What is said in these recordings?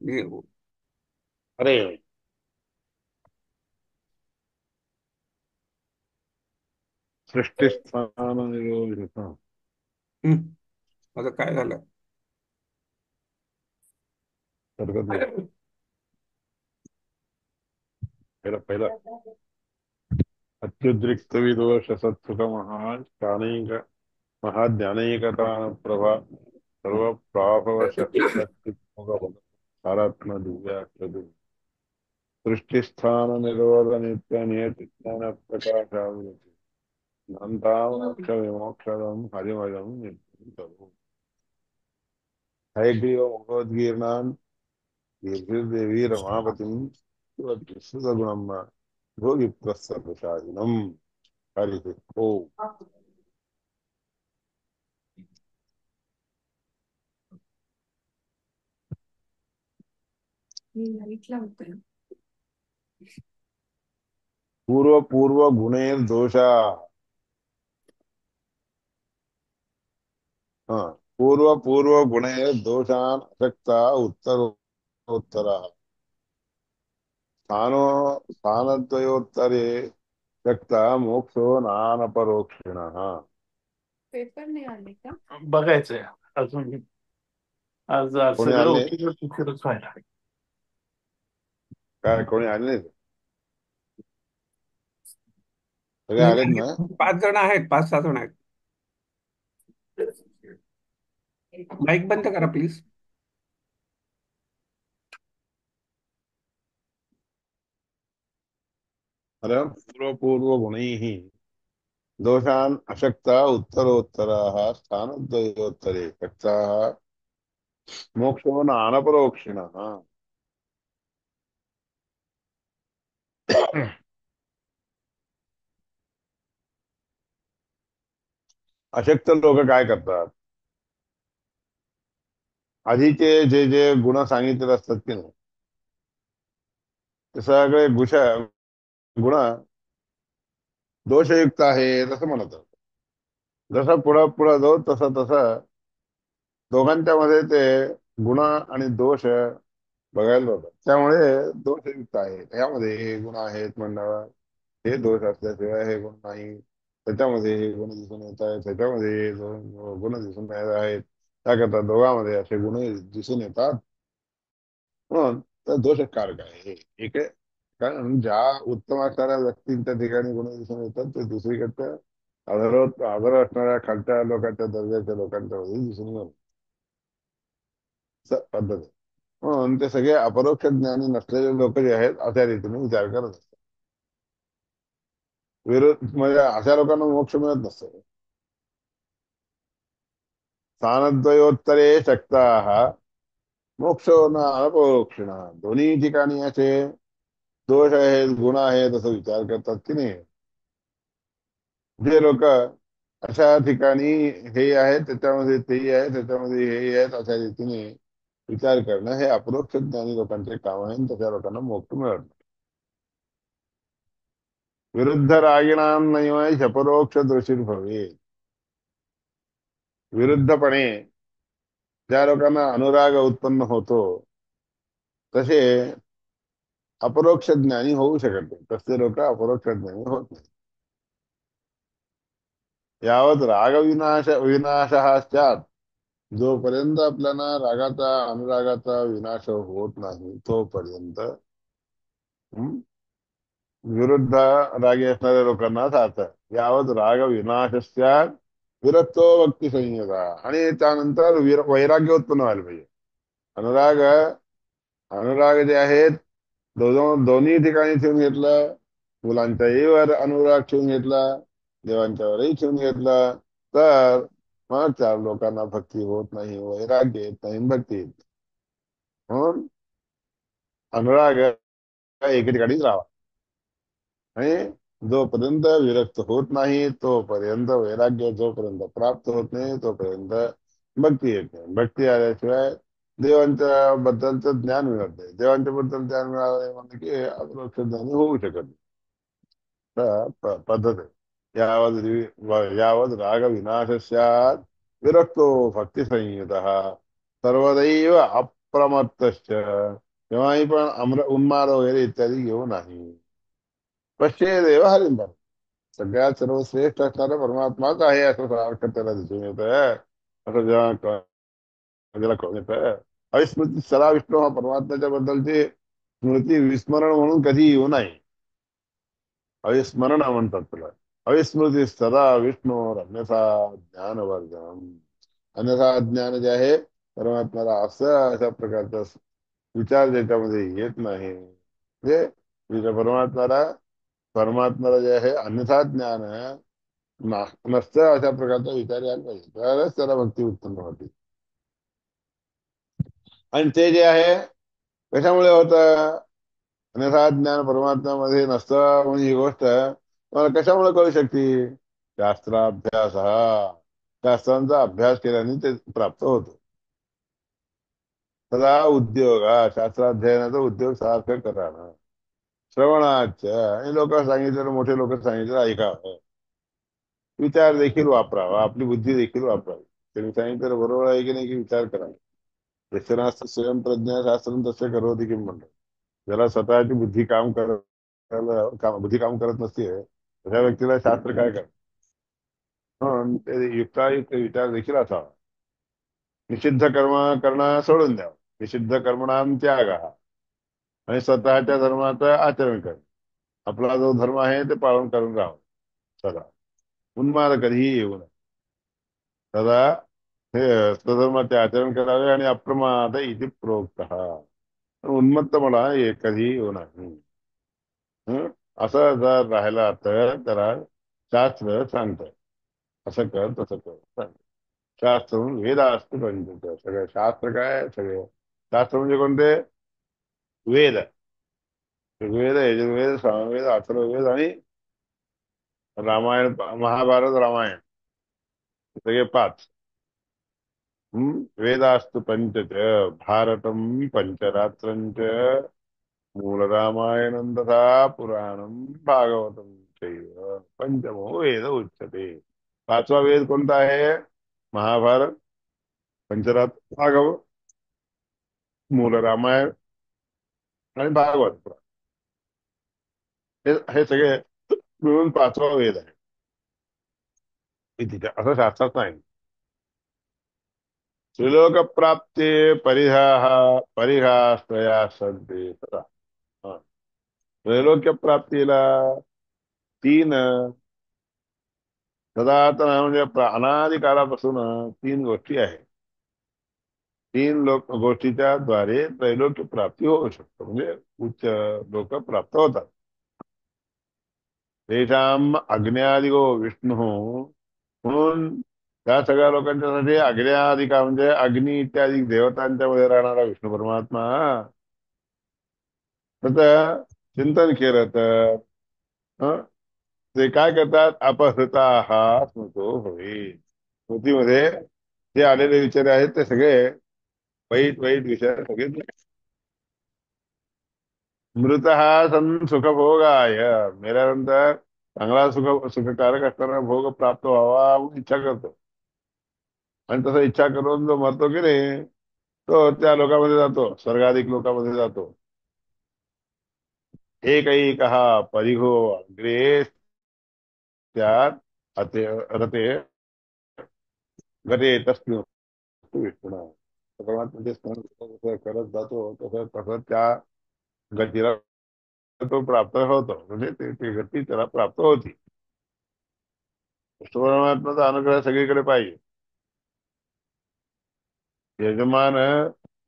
ये- अरे सृष्टिस्थान निरोधिता. हम्म, आता काय झालं? हरकत नाही. पहिला पहिला अत्युद्रिक्त विदोष सत्सुख महान महाज्ञानैकता प्रभा सर्व प्राभवश सारात्म दिव्याकृति सृष्टिस्थान निरोध नित्य नियति ज्ञान प्रकाशावृति नान्तामोक्ष विमोक्षदं हरिमयं नित्यं तनु हयग्रीव मुखोद्गीर्णान् दीर्घिर्देवी रमापतिं सुगुणं भोगिप्रसर्वशालिनम् हरिः ओम्. इथला होतं. पूर्व पूर्व गुणैर्दोषा. हाँ. पूर्व पूर्व गुणैर्दोषान् अशक्ता उत्तरोत्तरः स्थानो स्थानद्वयोत्तरे शक्ता मोक्षो नानपरोक्षिणः. पेपर नाही आले का? बघायचंय अजून. आज कोणी सगळं आले? उशीरच व्हायला. काय कोणी आले नाहीत? सगळे नाही आलेत ना? आले. 5 जण आहेत, 5-6 जण आहेत. माईक बंद करा प्लीज. अरे पूर्व पूर्व गुणैः दोषान् अशक्ता उत्तरोत्तराः स्थानद्वयोत्तरे शक्ताः मोक्षो नानपरोक्षिणः. अशक्त लोक काय करतात? आधीचे जे जे गुण सांगितलेले असतात की नाही, ते सगळे गुण दोषयुक्त आहेत असं म्हणतात. जसं पुढं पुढं जाऊ तसं तसं दोघांच्या मध्ये ते गुण आणि दोष बघायला होतात. त्यामुळे दोषयुक्त आहेत, यामध्ये हे गुण आहेत म्हणण्यावर हे दोष असल्याशिवाय हे गुण नाही. त्याच्यामध्ये हे गुण दिसून येत आहेत, त्याच्यामध्ये हे गुण दिसून येत आहेत. त्याकरता दोघांमध्ये असे गुण दिसून येतात. म्हणून तर दोषकारक आहे हे एक आहे. कारण ज्या उत्तम असणाऱ्या व्यक्तींच्या ठिकाणी गुण दिसून येतात ते दुसरीकडच्या आदर असणाऱ्या खालच्या लोकांच्या दर्जाच्या लोकांच्या मध्ये दिसून येतात. पद्धत आहे. म्हणून ते सगळे अपरोक्ष ज्ञानी नसलेले लोक जे आहेत अशा रीतीने विचार करत असतात. विरोध म्हणजे अशा लोकांना मोक्ष मिळत नसतो. स्थानद्वयोत्तरे शक्ता मोक्षो न अपरोक्षिण. दोन्ही ठिकाणी असे दोष आहेत गुण आहेत असं विचार करतात की नाही, जे लोक अशा ठिकाणी हे आहे त्याच्यामध्ये तेही आहे त्याच्यामध्ये हेही आहेत अशा रीतीने विचार करणं हे अपरोक्ष ज्ञानी लोकांचे काम आहे आणि तशा लोकांना मोक्ष मिळत नाही. विरुद्ध रागिणां नैव अपरोक्ष दृष्टीर्भवे. विरुद्धपणे ज्या लोकांना अनुराग उत्पन्न होतो तसे अपरोक्ष ज्ञानी होऊ शकत नाही. तसे लोक अपरोक्ष ज्ञानी होत नाही. यावत राग विनाश स्यात्. जोपर्यंत आपल्याला रागाचा अनुरागाचा विनाश होत नाही तोपर्यंत हं, विरुद्ध रागी असणाऱ्या लोकांना साथ. यावत राग विनाशस्यात् विरक्तो भक्ती संयोगा. आणि त्यानंतर वैराग्य उत्पन्न व्हायला पाहिजे. अनुराग अनुराग जे आहेत दोन्ही ठिकाणी ठेवून घेतलं. मुलांच्याही वर अनुराग ठेवून घेतला, देवांच्यावरही ठेवून घेतला, तर मग त्या लोकांना भक्ती होत नाही, वैराग्य येत नाही, भक्ती येत नाही. म्हणून अनुराग एके ठिकाणीच राहावा. आणि जोपर्यंत विरक्त होत नाही तोपर्यंत वैराग्य जोपर्यंत प्राप्त होत नाही तोपर्यंत भक्ती येत नाही. भक्ती आल्याशिवाय देवांच्या बद्दलचं ज्ञान मिळत नाही. देवांच्या बद्दल ज्ञान मिळालं म्हणजे की अपरोक्ष ज्ञानी होऊ शकत नाही. पद्धत आहे. यावद राग विनाश स्यात् विरक्तो भक्ती संयुतः सर्वदैव अप्रमत्तश्च, केव्हाही पण उन्माद वगैरे इत्यादी घेऊ नाही. पश्चेदेव हरिं, सगळ्यात सर्वश्रेष्ठ असणारा परमात्माच आहे असं सारखं त्याला दिसून येत आहे. असं जेव्हा त्याला कळून येत आहे. अविस्मृती सदा विष्णू हा परमात्म्याच्या बद्दलची स्मृती विस्मरण म्हणून कधी येऊ नये. अविस्मरण म्हणतात त्याला. अविस्मृती सदा विष्णू अन्यथा ज्ञानवर्धन, अन्यथा ज्ञान जे आहे परमात्म्याला असं अशा प्रकारचा विचार ज्याच्यामध्ये येत नाही. म्हणजे परमात्म्याला जे आहे अन्यथा ज्ञान नसतं अशा प्रकारचा विचार यायला पाहिजे, तरच त्याला भक्ती उत्पन्न होते. आणि ते जे आहे कशामुळे होतं? अन्यथा ज्ञान परमात्म्यामध्ये नसतं म्हणून ही गोष्ट मला कशामुळे कळू शकते? शास्त्राभ्यास, हा शास्त्रांचा अभ्यास केल्याने ते प्राप्त होतो. सदा उद्योग, हा शास्त्राध्ययनाचा उद्योग सारखं करा. श्रवणाच्या, आणि लोक सांगितलं, मोठे लोक सांगितलं ऐकावं. विचार देखील वापरावा, आपली बुद्धी देखील वापरावी. त्यांनी सांगितलं बरोबर आहे की नाही की विचार करा. दक्षिणास्त्र स्वयंप्रज्ञा शास्त्र तसे करोती की म्हणतात. ज्याला स्वतःची बुद्धी काम करत नसते अशा व्यक्तीला शास्त्र काय करत? म्हणून ते युक्तायुक्त विचार देखील असावा. निषिद्ध कर्म करणं सोडून द्यावं. निषिद्ध कर्मणाम त्याग, आणि स्वतःच्या धर्माचं आचरण कर. आपला जो धर्म आहे ते पालन करून राहावं सदा. उन्माद कधीही येऊ नये. सदा हे स्वधर्माचे आचरण करावे आणि अप्रमाद इति प्रोक्त. उन्मत्त मला हे कधीही येऊ नये. हं? असं जर राहिला तर त्याला शास्त्र सांगतं असं कर तसं कर सांगतं. शास्त्र वेद असतं पंचत. सगळे शास्त्र काय? सगळे शास्त्र म्हणजे कोणते? वेद. ऋग्वेद, यजुर्वेद, सामवेद, अथर्ववेद आणि रामायण, महाभारत, रामायण, सगळे पाच. वेदास्तु पंचच, भारतम पंचरात्रंच, मूल रामायणं तथा पुराणं भागवतं चैव पंचमो वेद उच्यते. पाचवा वेद कोणता आहे? महाभारत, पंचरात्र, भागवत, मूल रामायण आणि भागवत पुराण. हे सगळे मिळून पाचवा वेद आहे. इतिच्या असं शास्त्रात नाही. त्रिलोक प्राप्ते परिहास्त्रया सन्ति तथा. हा. त्रैलोक्य प्राप्तीला तीन सनातन म्हणजे अनादी काळापासून तीन गोष्टी आहेत. तीन गोष्टीच्या द्वारे त्रैलोक्य प्राप्ती होऊ शकतो, म्हणजे उच्च लोक प्राप्त होतात. तेषाम अग्न्यादिगो विष्णू, म्हणून त्या सगळ्या लोकांच्यासाठी अग्न्यादिका म्हणजे अग्नी इत्यादी देवतांच्या मध्ये राहणारा विष्णू परमात्मा त्याचं चिंतन केलं तर ते काय करतात? अपहृता हा स्मृतो होईल. स्मृतीमध्ये जे आलेले विचार आहेत ते सगळे वाईट वाईट विचार सगळे मृत हा सन सुखभोगाय, मेल्यानंतर चांगला सुखकारक असणारा भोग प्राप्त व्हावा म्हणून इच्छा करतो. आणि तसं इच्छा करून जो मरतो की नाही तो त्या लोकांमध्ये जातो, स्वर्गाधिक लोकांमध्ये जातो. एकही कहा परिघो अग्रे त्यात रते गते तस्मिन विष्णू. परमात्म्याचे स्मरण जसं करत जातो तसं तसं त्या गतीला तो प्राप्त होतो, म्हणजे ती गती त्याला प्राप्त होती. विष्णू परमात्म्याचा अनुग्रह सगळीकडे पाहिजे. यजमान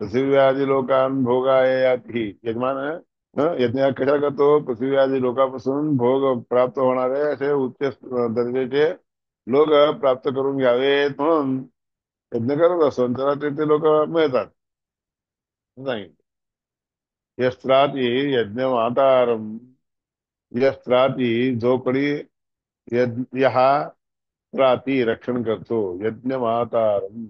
पृथ्वी आदी लोकान भोगाय याती. यजमान यज्ञ कशा करतो? पृथ्वी आदी लोकांपासून भोग प्राप्त होणारे असे उच्च दर्जाचे लोक प्राप्त करून घ्यावेत म्हणून यज्ञ करत असतो, त्याला ते लोक मिळतात. सांगितलं यस्त्राती यज्ञ मातारम, यस्त्राती जो कोणी यज्ञ हा त्राती रक्षण करतो. यज्ञ मातारम,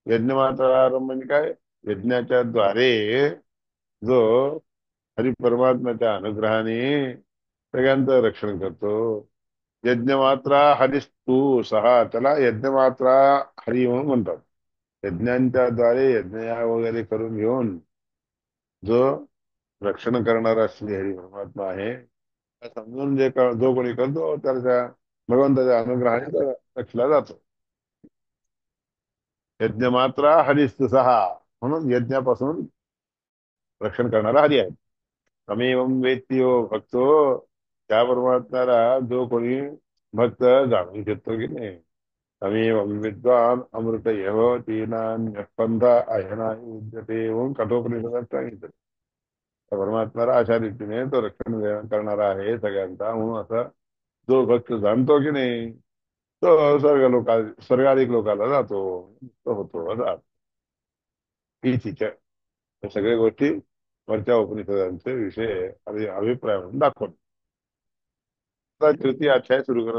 यज्ञ मातारम म्हणजे काय? यज्ञाच्या द्वारे जो हरी परमात्म्याच्या अनुग्रहाने सगळ्यांचं रक्षण करतो. यज्ञमात्रा हरिस्तू सहा, त्याला यज्ञमात्रा हरी म्हणून म्हणतात. यज्ञांच्या द्वारे यज्ञया वगैरे करून घेऊन जो रक्षण करणारा श्रीहरी परमात्मा आहे, हे समजून जो कोणी करतो त्याच्या भगवंताच्या अनुग्रहाने तो रक्षला जातो. यज्ञ मात्रा हरिस्तु सहा, म्हणून यज्ञापासून रक्षण करणारा हरी आहे. तमेवं वेत्ती हो भक्तो, त्या परमात्म्याला जो कोणी भक्त जाणून घेतो की नाही. तमेवं विद्वान अमृत एव तीनान्यस्पंद अयनाय विद्यते, म्हणून कठोपनिषदात सांगितलं. त्या परमात्म्याला अशा रीतीने तो रक्षण करणारा आहे सगळ्यांचा, म्हणून असं जो भक्त जाणतो की नाही तो स्वर्गाधिक लोकाला जातो, तो होतो असा. ही ठीक आहे. या सगळ्या गोष्टी वरच्या उपनिषदांचे विषय आणि अभिप्राय म्हणून दाखवतो. आता तृतीय अध्याय सुरू करत